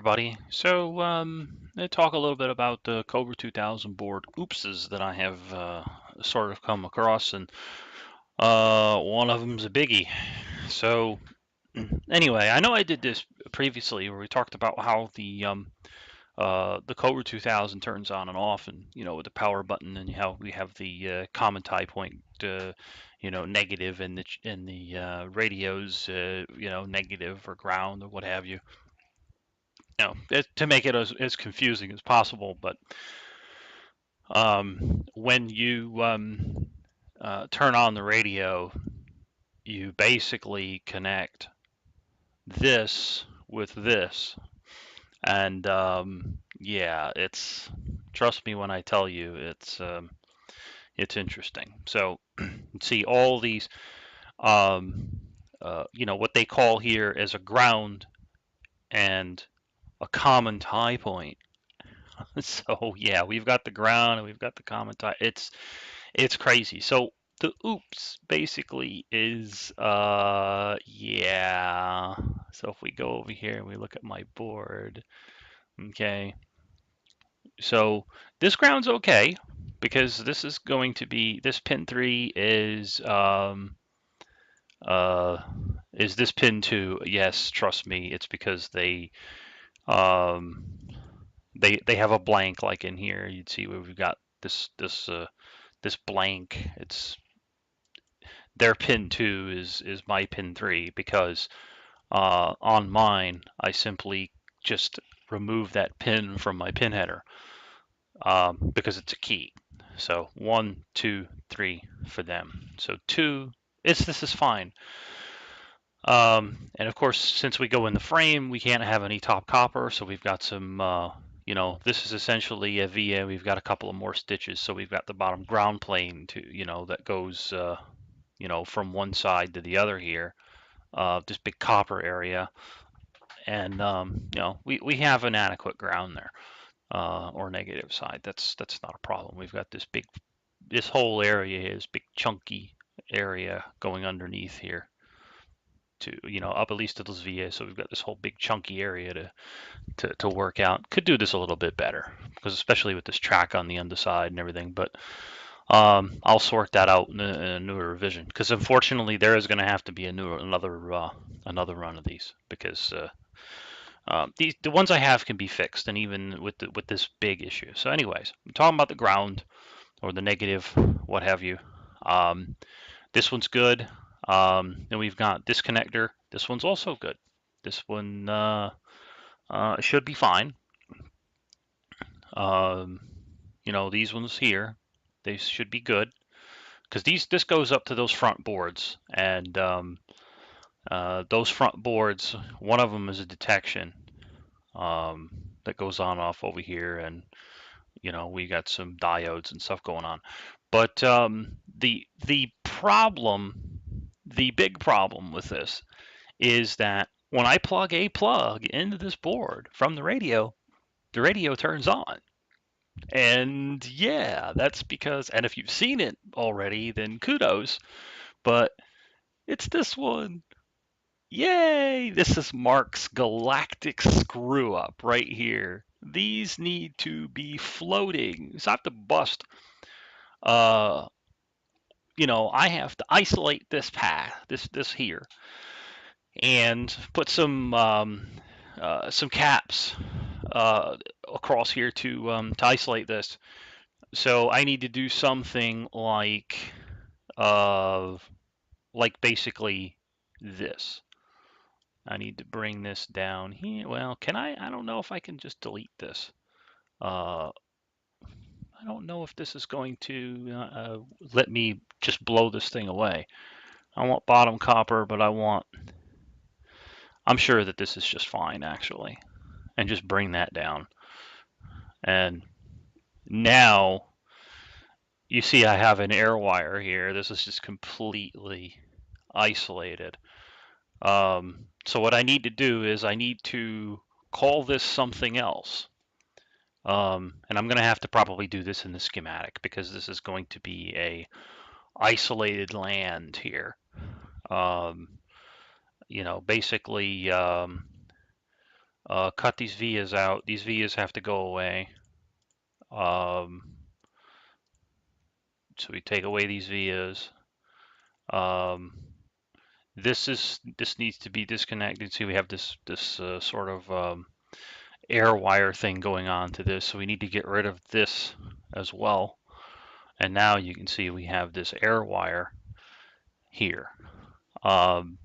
everybody. Let's talk a little bit about the Cobra 2000 board oopses that I have sort of come across, and one of them's a biggie. So, anyway, I know I did this previously where we talked about how the Cobra 2000 turns on and off, and with the power button, and how we have the common tie point, negative, and the radios, negative or ground or what have you. To make it as confusing as possible. But when you turn on the radio, you basically connect this with this, and yeah, trust me when I tell you it's interesting. So see all these what they call here as a ground and a common tie point. So yeah, we've got the ground and we've got the common tie. It's crazy. So the oops basically is yeah. So if we go over here and we look at my board, okay. So this ground's okay because this is going to be this pin 3 uh is this pin 2. Yes, trust me, it's because um they have a blank like in here. You'd see where we've got this blank. It's their pin 2 is my pin 3 because on mine I simply just remove that pin from my pin header because it's a key. So 1, 2, 3 for them. So 2, this is fine. And of course, since we go in the frame, we can't have any top copper, so we've got some, this is essentially a VA. We've got a couple of more stitches, so we've got the bottom ground plane that goes, from one side to the other here, this big copper area, and we have an adequate ground there, or negative side. That's not a problem. We've got this whole area is big chunky area going underneath here to up at least to those VA. So we've got this whole big chunky area to work out. Could do this a little bit better because especially with this track on the underside and everything. But I'll sort that out in a newer revision because unfortunately there is going to have to be another run of these because the ones I have can be fixed, and even with this big issue. So anyways, I'm talking about the ground or the negative, what have you. This one's good. Then we've got this connector. This one's also good. This one should be fine. Um, these ones here, they should be good because this goes up to those front boards, and those front boards, one of them is a detection that goes on off over here, and we got some diodes and stuff going on. But the big problem with this is that when I plug a plug into this board from the radio turns on. And yeah, that's because, and if you've seen it already, then kudos. But it's this one. Yay! This is Mark's galactic screw up right here. These need to be floating. So I have to bust. Uh, I have to isolate this path, this here, and put some caps across here to isolate this. So I need to do something uh, like basically this. I need to bring this down here. Well, can I? I don't know if I can just delete this. Uh, I don't know if this is going to let me just blow this thing away. I want bottom copper, but I'm sure that this is just fine actually. And just bring that down. And now you see I have an air wire here. This is just completely isolated. So what I need to do is I need to call this something else. And I'm going to have to probably do this in the schematic because this is going to be a isolated land here. Basically, cut these vias out. These vias have to go away. Um, so we take away these vias. Um, this needs to be disconnected. See, we have this sort of air wire thing going on to this, so we need to get rid of this as well. And now you can see we have this air wire here. Um,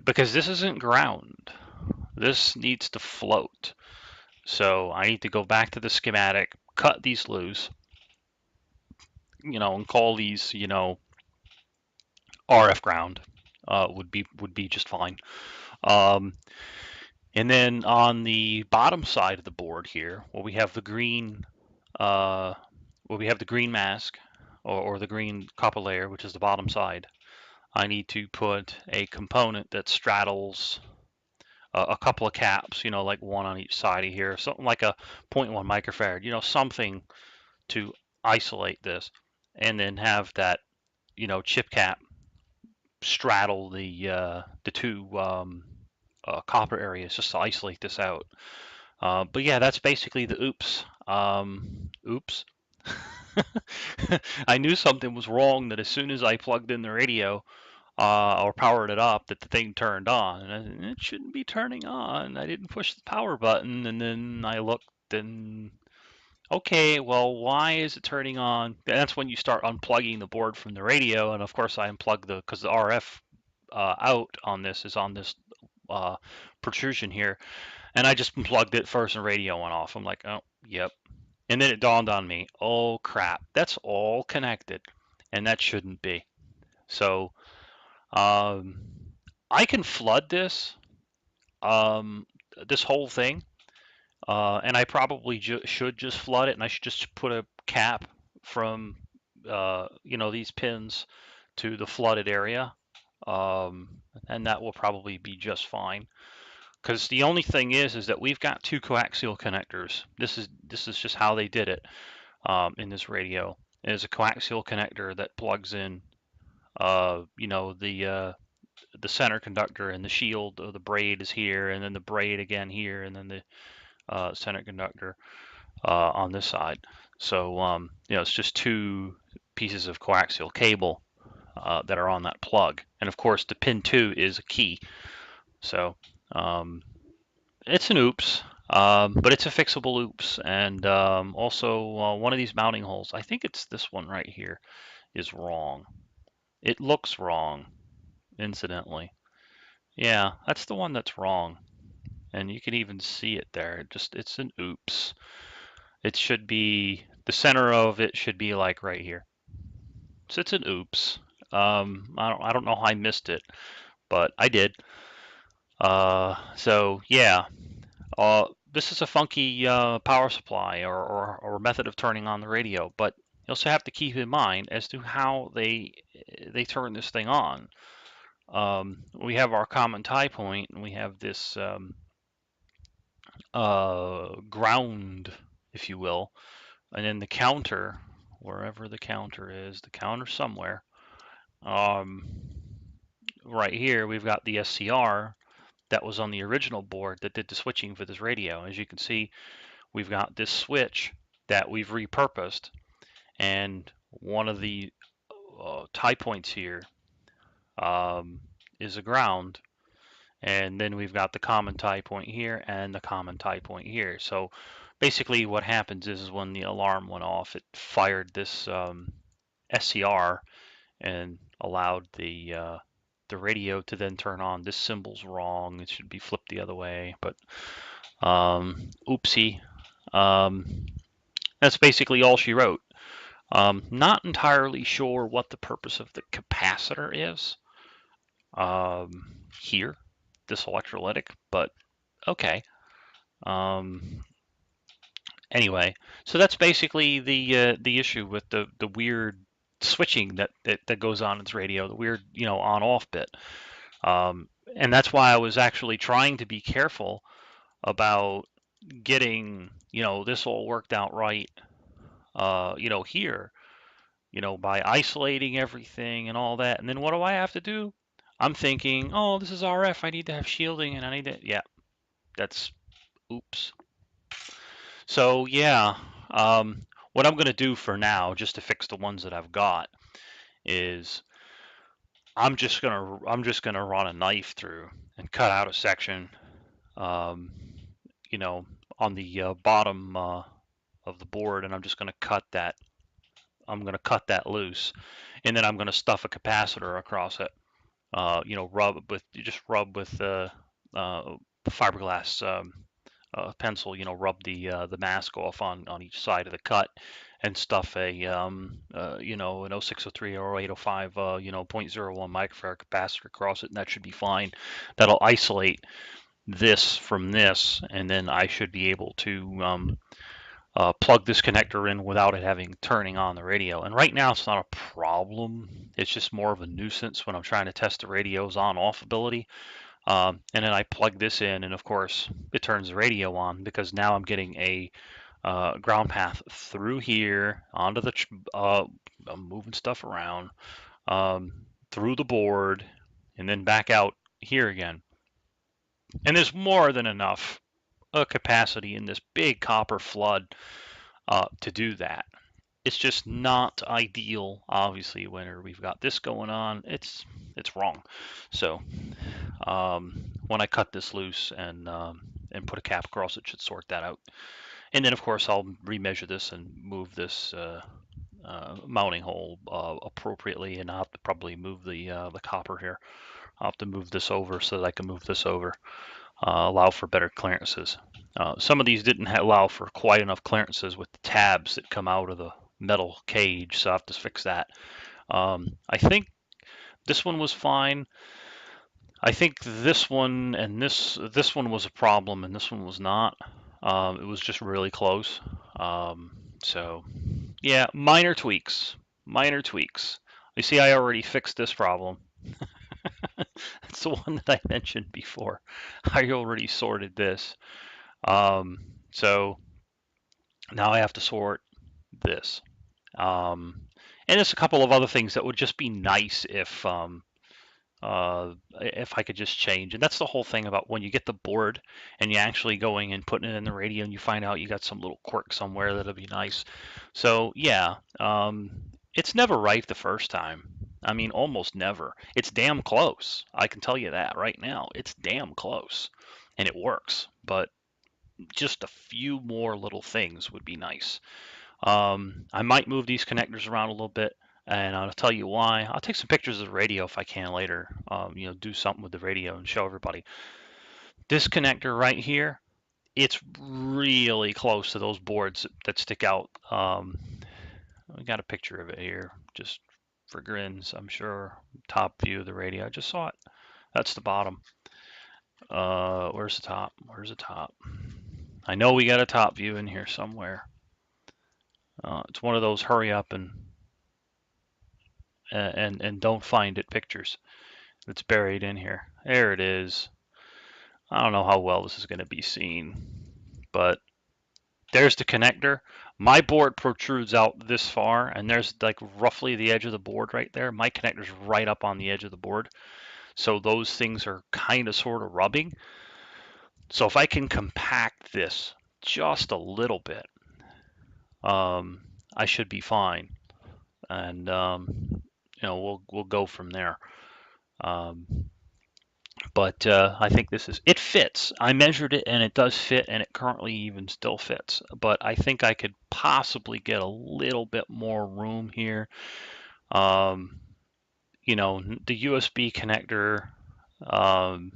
because this isn't ground. This needs to float. So I need to go back to the schematic, cut these loose, and call these, RF ground. Would be just fine. Um, and then on the bottom side of the board here, where we have the green, mask, or the green copper layer, which is the bottom side, I need to put a component that straddles a couple of caps, like one on each side of here, something like a 0.1 microfarad, something to isolate this, and then have that, chip cap straddle the two copper areas just to isolate this out. But yeah, that's basically the oops. Oops. I knew something was wrong that as soon as I plugged in the radio, or powered it up, that the thing turned on. And it shouldn't be turning on. I didn't push the power button, and then I looked and okay, well, why is it turning on? That's when you start unplugging the board from the radio, and of course I unplugged because the RF out on this is on this uh, protrusion here, and I just unplugged it first, and radio went off. I'm like, oh, yep. And then it dawned on me, oh crap, that's all connected, and that shouldn't be. So um, I can flood um, this whole thing, and I probably should just flood it, and I should just put a cap from these pins to the flooded area, um, and that will probably be just fine. Because the only thing is that we've got two coaxial connectors. This is just how they did it in this radio. There's a coaxial connector that plugs in, the center conductor, and the shield of the braid is here, and then the braid again here, and then the center conductor on this side. So it's just two pieces of coaxial cable that are on that plug, and of course the pin 2 is a key. So it's an oops, but it's a fixable oops. And also one of these mounting holes, I think it's this one right here, is wrong. It looks wrong, incidentally. Yeah, that's the one that's wrong, and you can even see it there. It's an oops. It should be, the center of it should be like right here. So it's an oops. I don't know how I missed it, but I did. So yeah, this is a funky power supply or method of turning on the radio, but you also have to keep in mind as to how they turn this thing on. We have our common tie point, and we have this ground, if you will, and then the counter, wherever the counter is, the counter somewhere. Um, right here, we've got the SCR that was on the original board that did the switching for this radio. As you can see, we've got this switch that we've repurposed, and one of the tie points here is a ground, and then we've got the common tie point here and the common tie point here. So basically what happens is when the alarm went off, it fired this SCR and allowed the radio to then turn on. This symbol's wrong. It should be flipped the other way, but oopsie. That's basically all she wrote. Not entirely sure what the purpose of the capacitor is here, this electrolytic, but okay. Anyway, so that's basically the issue with the weird switching that goes on in this radio, the weird on off bit. And that's why I was actually trying to be careful about getting this all worked out right here, by isolating everything and all that. And then what do I have to do? I'm thinking, oh, this is RF. I need to have shielding, and I need to, yeah, that's Oops. So yeah, what I'm gonna do for now, just to fix the ones that I've got, is I'm just gonna run a knife through and cut out a section, um, you know, on the bottom of the board, and I'm just gonna cut that. I'm gonna cut that loose, and then I'm gonna stuff a capacitor across it. Rub with uh, fiberglass pencil. Rub the mask off on each side of the cut, and stuff an 0603 or 0805 zero point zero 0.01 microfarad capacitor across it, and that should be fine. That'll isolate this from this, and then I should be able to plug this connector in without it having turning on the radio. And right now it's not a problem. It's just more of a nuisance when I'm trying to test the radio's on-off ability. And then I plug this in, and of course it turns the radio on, because now I'm getting a ground path through here onto the. I'm moving stuff around, um, through the board, and then back out here again. And there's more than enough capacity in this big copper flood to do that. It's just not ideal, obviously, when we've got this going on. It's wrong. So when I cut this loose and put a cap across it, should sort that out. And then of course I'll remeasure this and move this mounting hole appropriately, and I'll have to probably move the copper here. I'll have to move this over so that I can move this over, allow for better clearances. Some of these didn't allow for quite enough clearances with the tabs that come out of the metal cage, so I have to fix that. I think this one was fine. I think this one and this one was a problem, and this one was not. It was just really close. So yeah, minor tweaks, minor tweaks. You see, I already fixed this problem. That's the one that I mentioned before. I already sorted this. So now I have to sort this. And there's a couple of other things that would just be nice if I could just change. And that's the whole thing about when you get the board and you're actually going and putting it in the radio, and you find out you got some little quirk somewhere that'll be nice. So yeah, it's never right the first time. I mean, almost never. It's damn close. I can tell you that right now. It's damn close, and it works. But just a few more little things would be nice. I might move these connectors around a little bit, and I'll tell you why. I'll take some pictures of the radio if I can later. Do something with the radio and show everybody. This connector right here, it's really close to those boards that stick out. I got a picture of it here, just for grins, I'm sure. Top view of the radio. I just saw it. That's the bottom. Where's the top? Where's the top? I know we got a top view in here somewhere. It's one of those hurry up and don't find it pictures that's buried in here. There it is. I don't know how well this is going to be seen, but there's the connector. My board protrudes out this far, and there's like roughly the edge of the board right there. My connector's right up on the edge of the board. So those things are kind of sort of rubbing. So if I can compact this just a little bit, I should be fine. And we'll go from there. Um, but I think it fits. I measured it, and it does fit, and it currently even still fits. But I think I could possibly get a little bit more room here. The USB connector, um,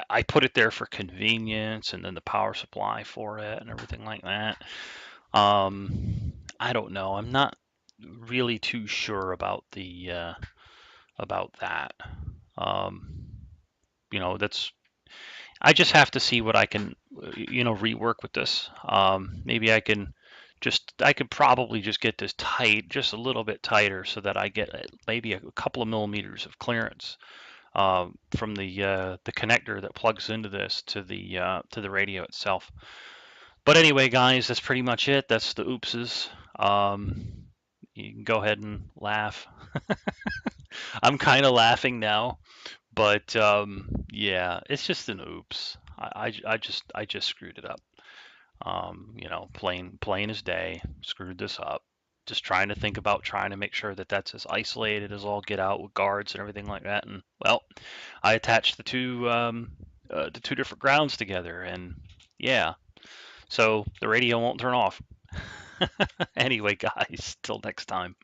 I put it there for convenience, and then the power supply for it and everything like that. I don't know. I'm not really too sure about that. Um, that's I just have to see what I can, rework with this. Maybe I could probably just get this tight, just a little bit tighter, so that I get maybe a couple of millimeters of clearance from the connector that plugs into this to the radio itself. But anyway, guys, that's pretty much it. That's the oopses. You can go ahead and laugh. I'm kind of laughing now. But yeah, it's just an oops. I just screwed it up. You know, plain as day, screwed this up. Just trying to think about trying to make sure that that's as isolated as all get out with guards and everything like that. And well, I attached the two different grounds together, and yeah, so the radio won't turn off. Anyway, guys, till next time.